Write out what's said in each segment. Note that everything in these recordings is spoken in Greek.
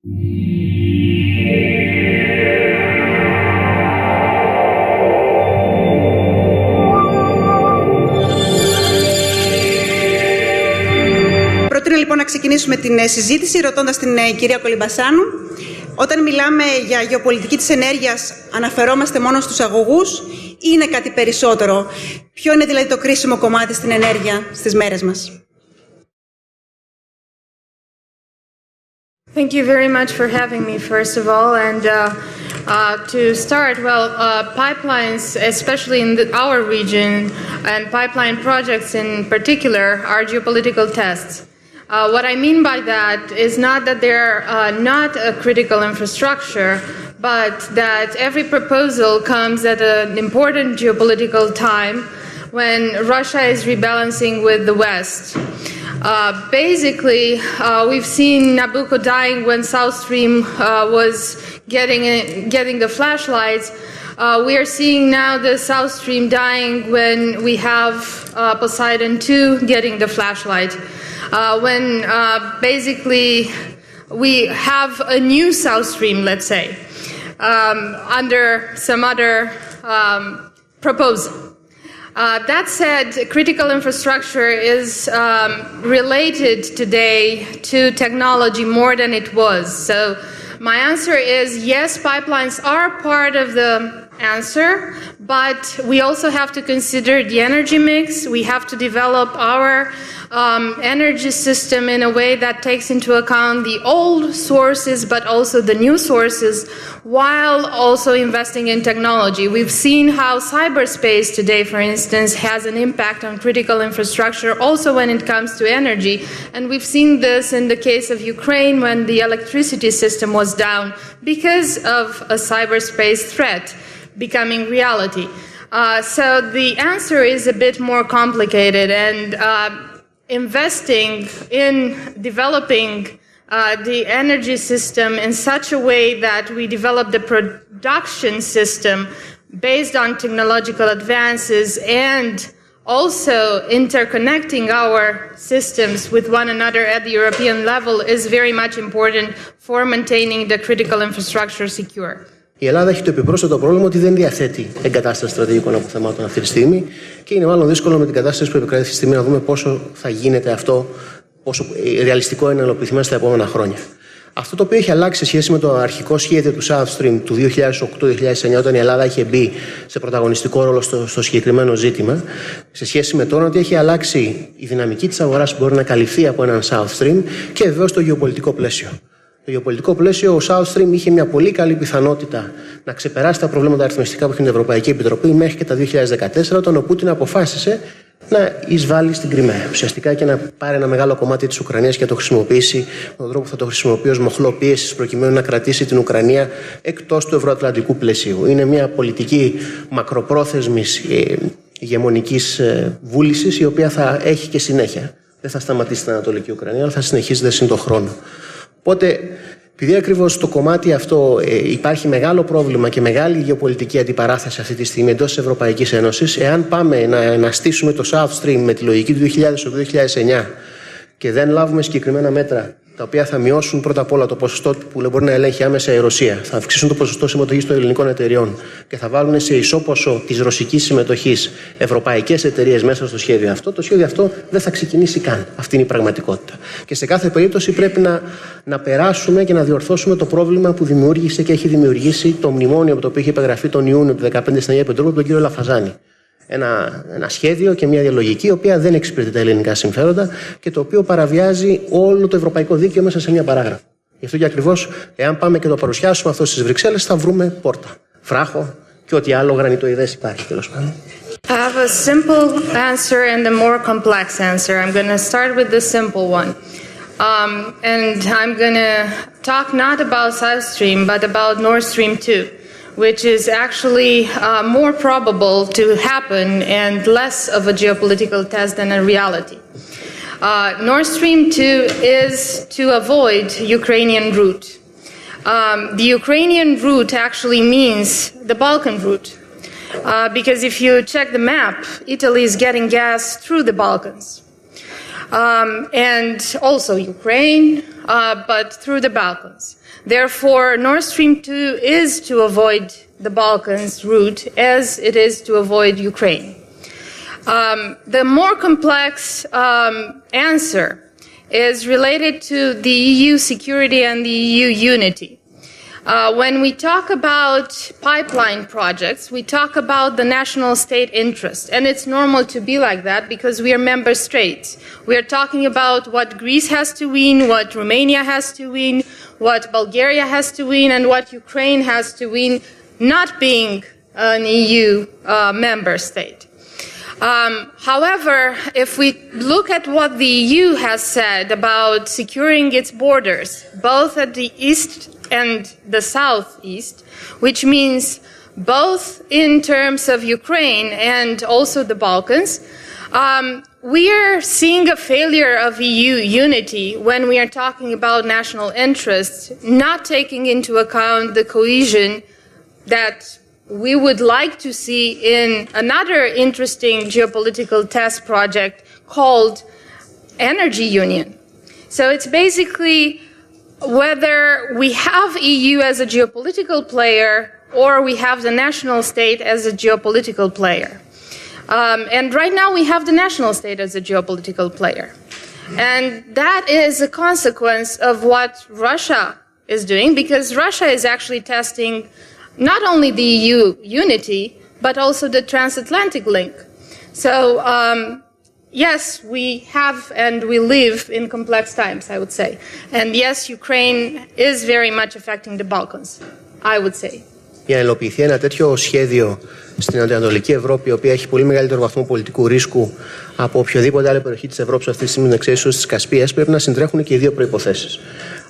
Προτείνω λοιπόν να ξεκινήσουμε την συζήτηση ρωτώντας την κυρία Κολιμπασάνου. Όταν μιλάμε για γεωπολιτική της ενέργειας, αναφερόμαστε μόνο στους αγωγούς ή είναι κάτι περισσότερο? Ποιο είναι δηλαδή το κρίσιμο κομμάτι στην ενέργεια στις μέρες μας? Thank you very much for having me, first of all. And to start, pipelines, especially in our region, and pipeline projects in particular, are geopolitical tests. What I mean by that is not that they're not a critical infrastructure, but that every proposal comes at an important geopolitical time when Russia is rebalancing with the West. Basically, we've seen Nabucco dying when South Stream was getting the flashlights. We are seeing now the South Stream dying when we have Poseidon II getting the flashlight. When basically we have a new South Stream, let's say, under some other proposal. That said, critical infrastructure is related today to technology more than it was. So my answer is yes, pipelines are part of the answer, but we also have to consider the energy mix. We have to develop our energy system in a way that takes into account the old sources but also the new sources, while also investing in technology. We've seen how cyberspace today, for instance, has an impact on critical infrastructure also when it comes to energy. And we've seen this in the case of Ukraine when the electricity system was down because of a cyberspace threat becoming reality. So the answer is a bit more complicated, and investing in developing the energy system in such a way that we develop the production system based on technological advances and also interconnecting our systems with one another at the European level is very much important for maintaining the critical infrastructure secure. Η Ελλάδα έχει το επιπρόσθετο πρόβλημα ότι δεν διαθέτει εγκατάσταση στρατηγικών αποθεμάτων αυτή τη στιγμή και είναι μάλλον δύσκολο με την κατάσταση που επικρατεί αυτή τη στιγμή να δούμε πόσο θα γίνεται αυτό, πόσο ρεαλιστικό είναι να υλοποιηθεί μέσα στα επόμενα χρόνια. Αυτό το οποίο έχει αλλάξει σε σχέση με το αρχικό σχέδιο του South Stream του 2008-2009, όταν η Ελλάδα είχε μπει σε πρωταγωνιστικό ρόλο στο συγκεκριμένο ζήτημα, σε σχέση με τώρα, ότι έχει αλλάξει η δυναμική της αγοράς που μπορεί να καλυφθεί από έναν South Stream και βεβαίως το γεωπολιτικό πλαίσιο. Το γεωπολιτικό πλαίσιο, ο South Stream είχε μια πολύ καλή πιθανότητα να ξεπεράσει τα προβλήματα αριθμιστικά που είχε την Ευρωπαϊκή Επιτροπή μέχρι και τα 2014, όταν ο Πούτιν αποφάσισε να εισβάλλει στην Κριμαία. Ουσιαστικά και να πάρει ένα μεγάλο κομμάτι της Ουκρανίας και να το χρησιμοποιήσει με τον τρόπο που θα το χρησιμοποιεί ως μοχλό πίεσης προκειμένου να κρατήσει την Ουκρανία εκτός του ευρωατλαντικού πλαισίου. Είναι μια πολιτική μακροπρόθεσμης ηγεμονικής βούλησης, η οποία θα έχει και συνέχεια. Δεν θα σταματήσει στην Ανατολική Ουκρανία, αλλά θα συνεχίζεται συν τον χρόνο. Οπότε, επειδή ακριβώς στο κομμάτι αυτό υπάρχει μεγάλο πρόβλημα και μεγάλη γεωπολιτική αντιπαράθεση αυτή τη στιγμή εντός της Ευρωπαϊκής Ένωσης, εάν πάμε να αναστήσουμε το South Stream με τη λογική του 2008-2009 και δεν λάβουμε συγκεκριμένα μέτρα τα οποία θα μειώσουν πρώτα απ' όλα το ποσοστό που μπορεί να ελέγχει άμεσα η Ρωσία, θα αυξήσουν το ποσοστό συμμετοχής των ελληνικών εταιριών και θα βάλουν σε ισόποσο της ρωσικής συμμετοχής ευρωπαϊκές εταιρείες μέσα στο σχέδιο αυτό, το σχέδιο αυτό δεν θα ξεκινήσει καν. Αυτή είναι η πραγματικότητα. Και σε κάθε περίπτωση πρέπει να περάσουμε και να διορθώσουμε το πρόβλημα που δημιούργησε και έχει δημιουργήσει το μνημόνιο από το οποίο είχε υπεγραφεί τον Ιούνιο του 2015 στην Αγία Πετρούπολη από τον κύριο Λαφαζάνη. Ένα σχέδιο και μια διαλογική η οποία δεν εξυπηρετεί τα ελληνικά συμφέροντα και το οποίο παραβιάζει όλο το ευρωπαϊκό δίκαιο μέσα σε μια παράγραφο. Γι' αυτό και ακριβώς, εάν πάμε και το παρουσιάσουμε αυτό στις Βρυξέλλες, θα βρούμε πόρτα, φράχο και ό,τι άλλο γρανιτοειδές υπάρχει, τέλος πάντων. I have a simple answer and a more complex answer. I'm going to start with the simple one. And I'm going to talk not about South Stream, but about Nord Stream 2. Which is actually more probable to happen and less of a geopolitical test than a reality. Nord Stream 2 is to avoid Ukrainian route. The Ukrainian route actually means the Balkan route. Because if you check the map, Italy is getting gas through the Balkans. And also Ukraine, but through the Balkans. Therefore, Nord Stream 2 is to avoid the Balkans route as it is to avoid Ukraine. The more complex answer is related to the EU security and the EU unity. When we talk about pipeline projects, we talk about the national state interest, and it's normal to be like that because we are member states. We are talking about what Greece has to win, what Romania has to win, what Bulgaria has to win, and what Ukraine has to win, not being an EU member state. However, if we look at what the EU has said about securing its borders, both at the east and the southeast, which means both in terms of Ukraine and also the Balkans, we are seeing a failure of EU unity when we are talking about national interests, not taking into account the cohesion that we would like to see in another interesting geopolitical test project called Energy Union. So it's basically whether we have EU as a geopolitical player or we have the national state as a geopolitical player. And right now we have the national state as a geopolitical player. And that is a consequence of what Russia is doing, because Russia is actually testing not only the EU unity, but also the transatlantic link. So, yes, we have and we live in complex times, I would say. And yes, Ukraine is very much affecting the Balkans, I would say. Για να υλοποιηθεί ένα τέτοιο σχέδιο στην Ανατολική Ευρώπη, η οποία έχει πολύ μεγαλύτερο βαθμό πολιτικού ρίσκου από οποιοδήποτε άλλη περιοχή της Ευρώπης αυτή τη στιγμή, την εξαίρεση της Κασπίας, πρέπει να συντρέχουν και οι δύο προϋποθέσεις.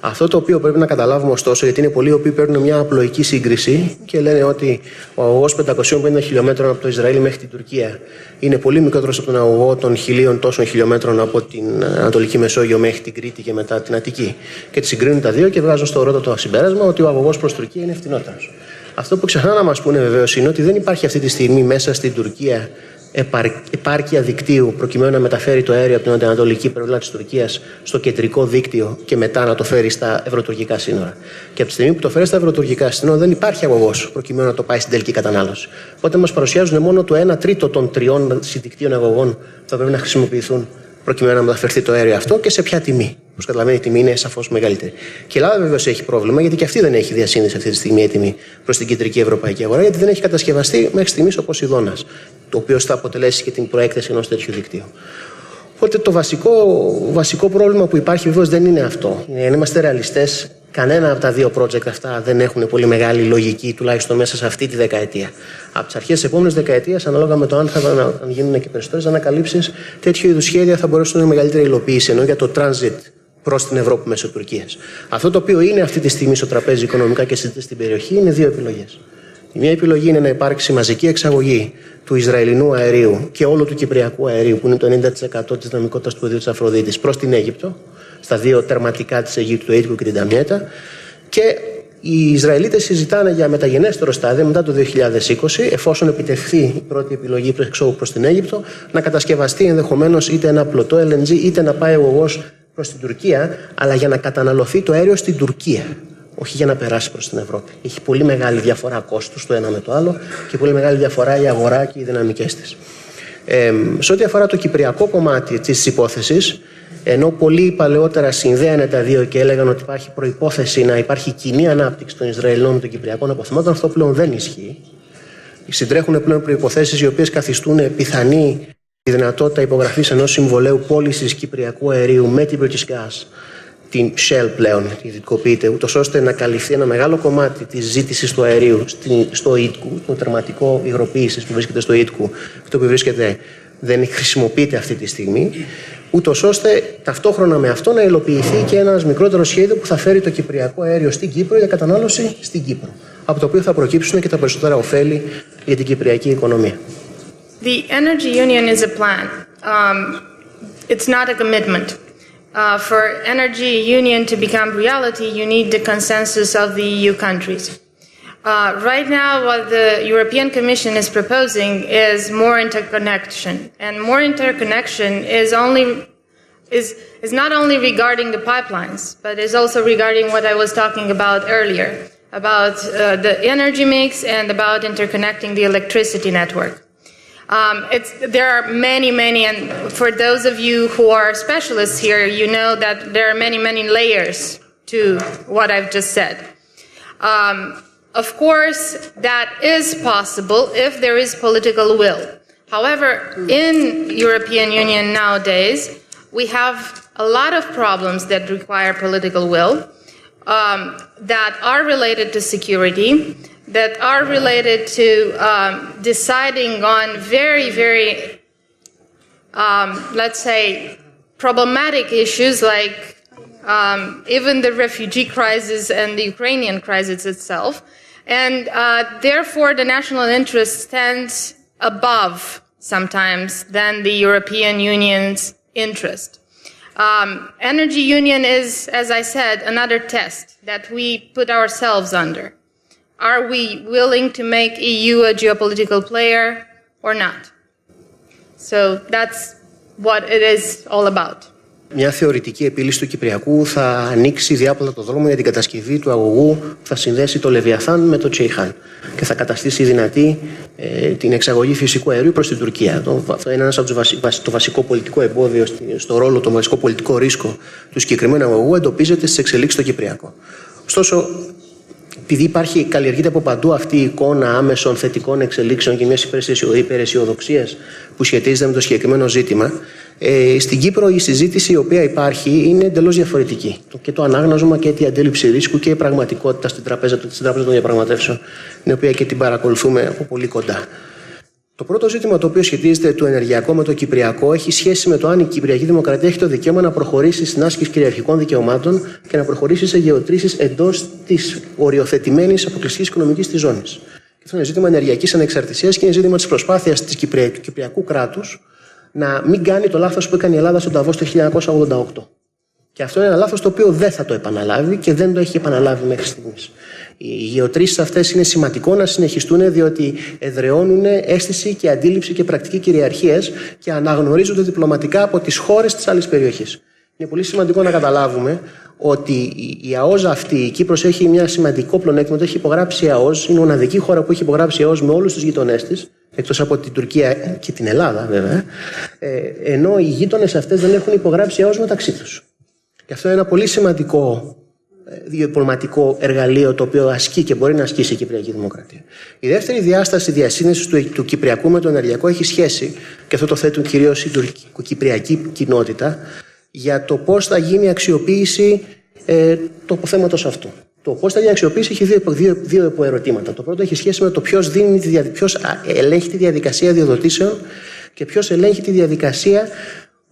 Αυτό το οποίο πρέπει να καταλάβουμε ωστόσο, γιατί είναι πολλοί οι οποίοι παίρνουν μια απλοϊκή σύγκριση και λένε ότι ο αγωγός 550 χιλιόμετρων από το Ισραήλ μέχρι την Τουρκία είναι πολύ μικρότερος από τον αγωγό των 1000 τόσων χιλιόμετρων από την Ανατολική Μεσόγειο μέχρι την Κρήτη και μετά την Αττική. Και τις συγκρίνουν τα δύο και βγάζουν στο ορότατο συμπέρασμα ότι ο αγωγός προς Τουρκία είναι φτηνότερος. Αυτό που ξεχνά να μας πούνε βεβαίως είναι ότι δεν υπάρχει αυτή τη στιγμή μέσα στην Τουρκία επάρκεια δικτύου προκειμένου να μεταφέρει το αέριο από την ανατολική πλευρά της Τουρκίας στο κεντρικό δίκτυο και μετά να το φέρει στα ευρωτουρκικά σύνορα. Και από τη στιγμή που το φέρει στα ευρωτουρκικά σύνορα δεν υπάρχει αγωγός προκειμένου να το πάει στην τελική κατανάλωση. Οπότε μας παρουσιάζουν μόνο το 1/3 των 3 συνδικτύων αγωγών που θα πρέπει να χρησιμοποιηθούν προκειμένου να μεταφερθεί το αέριο αυτό και σε ποια τιμή. Όπως καταλαβαίνετε, η τιμή είναι σαφώς μεγαλύτερη. Και η Ελλάδα βεβαίως έχει πρόβλημα, γιατί και αυτή δεν έχει διασύνδεση αυτή τη στιγμή έτοιμη προς την κεντρική ευρωπαϊκή αγορά, γιατί δεν έχει κατασκευαστεί μέχρι στιγμής ο Ποσειδώνας, το οποίο θα αποτελέσει και την προέκταση ενός τέτοιου δικτύου. Οπότε το βασικό πρόβλημα που υπάρχει βεβαίως δεν είναι αυτό. Αν είμαστε ρεαλιστές, κανένα από τα δύο project αυτά δεν έχουν πολύ μεγάλη λογική, τουλάχιστον μέσα σε αυτή τη δεκαετία. Από τις αρχές της επόμενης δεκαετίας, ανάλογα με το αν θα γίνουν και περισσότερες ανακαλύψεις, τέτοιου είδους σχέδια θα μπορέσουν να είναι μεγαλύτερη υλοποίηση, ενώ για το transit προς την Ευρώπη μέσω Τουρκίας. Αυτό το οποίο είναι αυτή τη στιγμή στο τραπέζι οικονομικά και συζητείται στην περιοχή είναι δύο επιλογές. Η μία επιλογή είναι να υπάρξει μαζική εξαγωγή του Ισραηλινού αερίου και όλου του Κυπριακού αερίου, που είναι το 90% της δυναμικότητας του πεδίου της Αφροδίτης, προς την Αίγυπτο, στα δύο τερματικά της Αιγύπτου, το Αίτικο και την Ταμιέτα. Και οι Ισραηλίτες συζητάνε για μεταγενέστερο στάδιο μετά το 2020, εφόσον επιτευχθεί η πρώτη επιλογή εξόδου προς την Αίγυπτο, να κατασκευαστεί ενδεχομένως είτε ένα πλωτό LNG είτε να πάει αγωγός προς την Τουρκία, αλλά για να καταναλωθεί το αέριο στην Τουρκία. Όχι για να περάσει προς την Ευρώπη. Έχει πολύ μεγάλη διαφορά κόστους το ένα με το άλλο και πολύ μεγάλη διαφορά η αγορά και οι δυναμικές της. Σε ό,τι αφορά το κυπριακό κομμάτι της υπόθεσης, ενώ πολύ παλαιότερα συνδέανε τα δύο και έλεγαν ότι υπάρχει προϋπόθεση να υπάρχει κοινή ανάπτυξη των Ισραηλινών με των Κυπριακών αποθεμάτων, αυτό πλέον δεν ισχύει. Συντρέχουν πλέον προϋποθέσεις οι οποίες καθιστούν πιθανή τη δυνατότητα υπογραφής ενός συμβολέου πώλησης κυπριακού αερίου με την British Gas, την Shell πλέον, ιδιωτικοποιείται, ούτως ώστε να καλυφθεί ένα μεγάλο κομμάτι της ζήτησης του αερίου στο ΙΤΚΟΥ, το τερματικό υγροποίησης που βρίσκεται στο ΙΤΚΟΥ, αυτό που βρίσκεται δεν χρησιμοποιείται αυτή τη στιγμή, ούτως ώστε ταυτόχρονα με αυτό να υλοποιηθεί και ένας μικρότερος σχέδιο που θα φέρει το κυπριακό αέριο στην Κύπρο για κατανάλωση στην Κύπρο, από το οποίο θα προκύψουν και τα περισσότερα ωφέλη για την κυπριακή οικονομία. The Energy Union is a plan. It's not a commitment. For Energy Union to become reality, you need the consensus of the EU countries. Right now, what the European Commission is proposing is more interconnection. And more interconnection is only is not only regarding the pipelines, but is also regarding what I was talking about earlier, about the energy mix and about interconnecting the electricity network. There are many, and for those of you who are specialists here, you know that there are many layers to what I've just said. Of course, that is possible if there is political will. However, in European Union nowadays, we have a lot of problems that require political will, that are related to security, that are related to deciding on very, let's say, problematic issues like even the refugee crisis and the Ukrainian crisis itself. And therefore, the national interest stands above sometimes than the European Union's interest. Energy union is, as I said, another test that we put ourselves under. Are we willing to make EU a geopolitical player or not? So that's what it is all about. Μια θεωρητική επίλυση του Κυπριακού θα ανοίξει διάπλατα το δρόμο για την κατασκευή του αγωγού που θα συνδέσει το Λεβιαθάν με το Τσέιχαν και θα καταστήσει δυνατή την εξαγωγή φυσικού αερίου προς την Τουρκία. Αυτό είναι ένας από το βασικό πολιτικό εμπόδιο στο ρόλο, το βασικό πολιτικό ρίσκο του συγκεκριμένου αγωγού εντοπίζεται στις εξελίξεις στο Κυπριακό. Ωστόσο, επειδή καλλιεργείται από παντού αυτή η εικόνα άμεσων θετικών εξελίξεων και μιας υπεραισιοδοξίας που σχετίζεται με το συγκεκριμένο ζήτημα, στην Κύπρο η συζήτηση η οποία υπάρχει είναι εντελώς διαφορετική. Και το ανάγνωσμα και η αντίληψη ρίσκου και η πραγματικότητα στην τράπεζα των διαπραγματεύσεων, την οποία και την παρακολουθούμε από πολύ κοντά. Το πρώτο ζήτημα το οποίο σχετίζεται το ενεργειακό με το Κυπριακό έχει σχέση με το αν η Κυπριακή Δημοκρατία έχει το δικαίωμα να προχωρήσει στην άσκηση κυριαρχικών δικαιωμάτων και να προχωρήσει σε γεωτρήσεις εντός της οριοθετημένης αποκλειστικής οικονομικής της ζώνης. Και αυτό είναι ζήτημα ενεργειακής ανεξαρτησίας και είναι ζήτημα της προσπάθειας του Κυπριακού κράτους να μην κάνει το λάθος που έκανε η Ελλάδα στον Νταβός το 1988. Και αυτό είναι ένα λάθος το οποίο δεν θα το επαναλάβει και δεν το έχει επαναλάβει μέχρι στιγμής. Οι γεωτρήσεις αυτές είναι σημαντικό να συνεχιστούν διότι εδραιώνουν αίσθηση και αντίληψη και πρακτική κυριαρχίας και αναγνωρίζονται διπλωματικά από τις χώρες της άλλης περιοχής. Είναι πολύ σημαντικό να καταλάβουμε ότι η ΑΟΖ αυτή, η Κύπρος έχει μια σημαντικό πλονέκτημα, το έχει υπογράψει η ΑΟΖ, είναι η μοναδική χώρα που έχει υπογράψει η ΑΟΖ με όλους τους γειτονές της, εκτός από την Τουρκία και την Ελλάδα βέβαια, ενώ οι γείτονες αυτές δεν έχουν υπογράψει η ΑΟΖ μεταξύ τους. Και αυτό είναι ένα πολύ σημαντικό διπλωματικό εργαλείο το οποίο ασκεί και μπορεί να ασκήσει η Κυπριακή Δημοκρατία. Η δεύτερη διάσταση διασύνδεσης του Κυπριακού με το ενεργειακό έχει σχέση, και αυτό το θέτουν κυρίως η Κυπριακή κοινότητα, για το πώς θα γίνει η αξιοποίηση του θέματος αυτού. Το πώς θα γίνει η αξιοποίηση έχει δύο υποερωτήματα. Το πρώτο έχει σχέση με το ποιος ελέγχει τη διαδικασία διοδοτήσεων και ποιος ελέγχει τη διαδικασία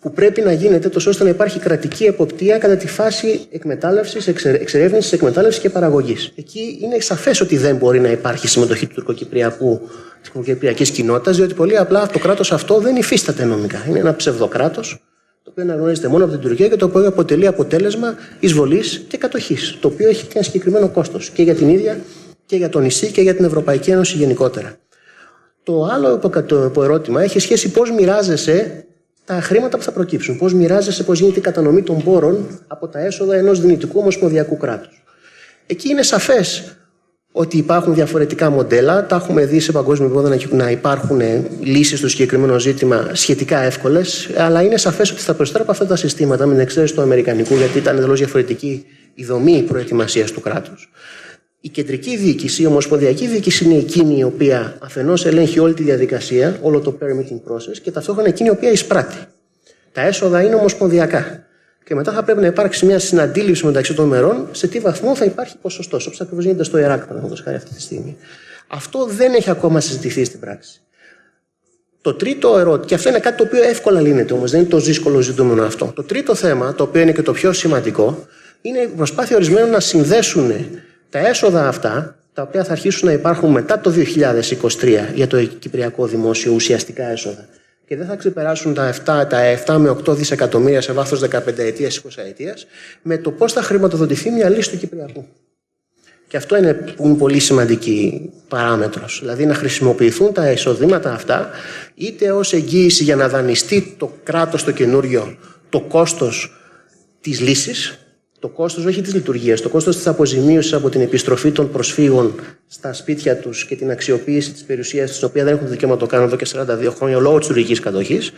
που πρέπει να γίνεται τόσο ώστε να υπάρχει κρατική εποπτεία κατά τη φάση εκμετάλλευσης, εξερεύνησης, εκμετάλλευσης και παραγωγής. Εκεί είναι σαφές ότι δεν μπορεί να υπάρχει συμμετοχή του της τουρκοκυπριακής κοινότητας, διότι πολύ απλά το κράτος αυτό δεν υφίσταται νομικά. Είναι ένα ψευδοκράτος, το οποίο αναγνωρίζεται μόνο από την Τουρκία και το οποίο αποτελεί αποτέλεσμα εισβολής και κατοχής, το οποίο έχει ένα συγκεκριμένο κόστος και για την ίδια και για το νησί και για την Ευρωπαϊκή Ένωση γενικότερα. Το άλλο ερώτημα έχει σχέση πώς μοιράζεσαι τα χρήματα που θα προκύψουν. Πώς μοιράζεσαι, πώς γίνεται η κατανομή των πόρων από τα έσοδα ενός δυνητικού ομοσπονδιακού κράτους. Εκεί είναι σαφές ότι υπάρχουν διαφορετικά μοντέλα. Τα έχουμε δει σε παγκόσμιο επίπεδο να υπάρχουν λύσεις στο συγκεκριμένο ζήτημα σχετικά εύκολες, αλλά είναι σαφές ότι στα περισσότερα από αυτά τα συστήματα, με την εξαίρεση του αμερικανικού, γιατί ήταν εντελώς διαφορετική η δομή προετοιμασίας του κράτους, η κεντρική διοίκηση, η ομοσπονδιακή διοίκηση είναι εκείνη η οποία αφενός ελέγχει όλη τη διαδικασία, όλο το permitting process, και ταυτόχρονα εκείνη η οποία εισπράττει. Τα έσοδα είναι ομοσπονδιακά. Και μετά θα πρέπει να υπάρξει μια συναντήληψη μεταξύ των μερών σε τι βαθμό θα υπάρχει ποσοστός, όπως ακριβώς γίνεται στο Ιράκ, παραδείγματος χάρη αυτή τη στιγμή. Αυτό δεν έχει ακόμα συζητηθεί στην πράξη. Το τρίτο ερώτημα, και αυτό είναι κάτι το οποίο εύκολα λύνεται όμως, δεν είναι το δύσκολο ζητούμενο αυτό. Το τρίτο θέμα, το οποίο είναι και το πιο σημαντικό, είναι η προσπάθεια ορισμένων να συνδέσουν τα έσοδα αυτά, τα οποία θα αρχίσουν να υπάρχουν μετά το 2023 για το κυπριακό δημόσιο, ουσιαστικά έσοδα, και δεν θα ξεπεράσουν τα 7 με 8 δισεκατομμύρια σε βάθος 15 ετίας, 20 ετίας, με το πώς θα χρηματοδοτηθεί μια λύση του Κυπριακού. Και αυτό είναι πολύ σημαντική παράμετρος. Δηλαδή να χρησιμοποιηθούν τα εισοδήματα αυτά είτε ως εγγύηση για να δανειστεί το κράτος το καινούριο το κόστος της λύσης, το κόστος όχι της λειτουργίας, το κόστος της αποζημίωσης από την επιστροφή των προσφύγων στα σπίτια τους και την αξιοποίηση της περιουσίας στην οποία δεν έχουν δικαίωμα να το κάνουν εδώ και 42 χρόνια λόγω της τουρκικής κατοχής.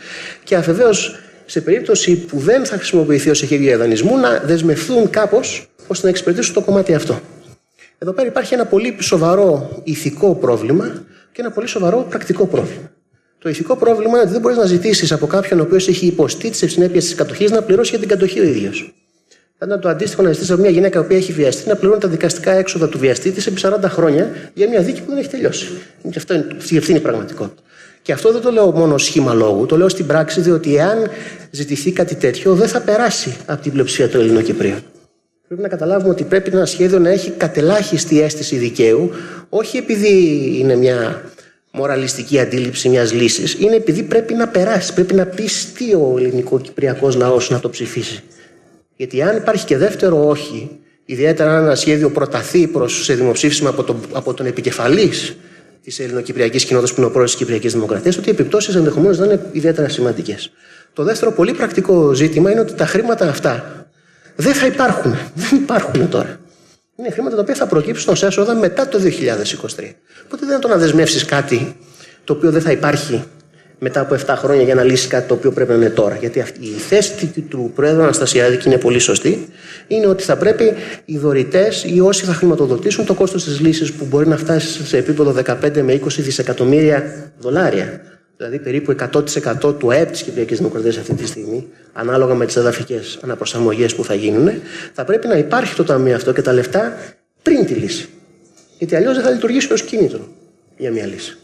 Και αφεβαίως, σε περίπτωση που δεν θα χρησιμοποιηθεί ως εχέγγυο δανεισμού, να δεσμευθούν κάπως ώστε να εξυπηρετήσουν το κομμάτι αυτό. Εδώ πέρα υπάρχει ένα πολύ σοβαρό ηθικό πρόβλημα και ένα πολύ σοβαρό πρακτικό πρόβλημα. Το ηθικό πρόβλημα είναι ότι δεν μπορείς να ζητήσεις από κάποιον ο οποίος έχει υποστεί τις συνέπειες της κατοχής να πληρώσει για την κατοχή ο ίδιος. Θα ήταν το αντίστοιχο να ζητήσεις από μια γυναίκα που έχει βιαστεί να πληρώνει τα δικαστικά έξοδα του βιαστή της επί 40 χρόνια για μια δίκη που δεν έχει τελειώσει. Και αυτή είναι η πραγματικότητα. Και αυτό δεν το λέω μόνο σχήμα λόγου, το λέω στην πράξη, διότι εάν ζητηθεί κάτι τέτοιο, δεν θα περάσει από την πλειοψηφία των Ελληνοκυπρίων. Πρέπει να καταλάβουμε ότι πρέπει ένα σχέδιο να έχει κατελάχιστη αίσθηση δικαίου, όχι επειδή είναι μια μοραλιστική αντίληψη μιας λύσης, είναι επειδή πρέπει να περάσει, πρέπει να πιστεί ο ελληνικοκυπριακός λαός να το ψηφίσει. Γιατί αν υπάρχει και δεύτερο όχι, ιδιαίτερα αν ένα σχέδιο προταθεί σε δημοψήφισμα από τον επικεφαλής της ελληνοκυπριακής κοινότητας που είναι ο πρόεδρος της Κυπριακής Δημοκρατίας, ότι οι επιπτώσεις ενδεχομένως να είναι ιδιαίτερα σημαντικές. Το δεύτερο πολύ πρακτικό ζήτημα είναι ότι τα χρήματα αυτά δεν θα υπάρχουν. Δεν υπάρχουν τώρα. Είναι χρήματα τα οποία θα προκύψουν ως έσοδα μετά το 2023. Οπότε δεν είναι το να δεσμεύσεις κάτι το οποίο δεν θα υπάρχει μετά από 7 χρόνια για να λύσει κάτι το οποίο πρέπει να είναι τώρα. Γιατί η θέση του Πρόεδρου Αναστασιάδη, και είναι πολύ σωστή, είναι ότι θα πρέπει οι δωρητές ή όσοι θα χρηματοδοτήσουν το κόστος της λύσης που μπορεί να φτάσει σε επίπεδο 15 με 20 δισεκατομμύρια δολάρια, δηλαδή περίπου 100% του ΑΕΠ της Κυπριακής Δημοκρατίας αυτή τη στιγμή, ανάλογα με τις εδαφικές αναπροσαρμογές που θα γίνουν, θα πρέπει να υπάρχει το ταμείο αυτό και τα λεφτά πριν τη λύση. Γιατί αλλιώς δεν θα λειτουργήσει ως κίνητρο για μια λύση.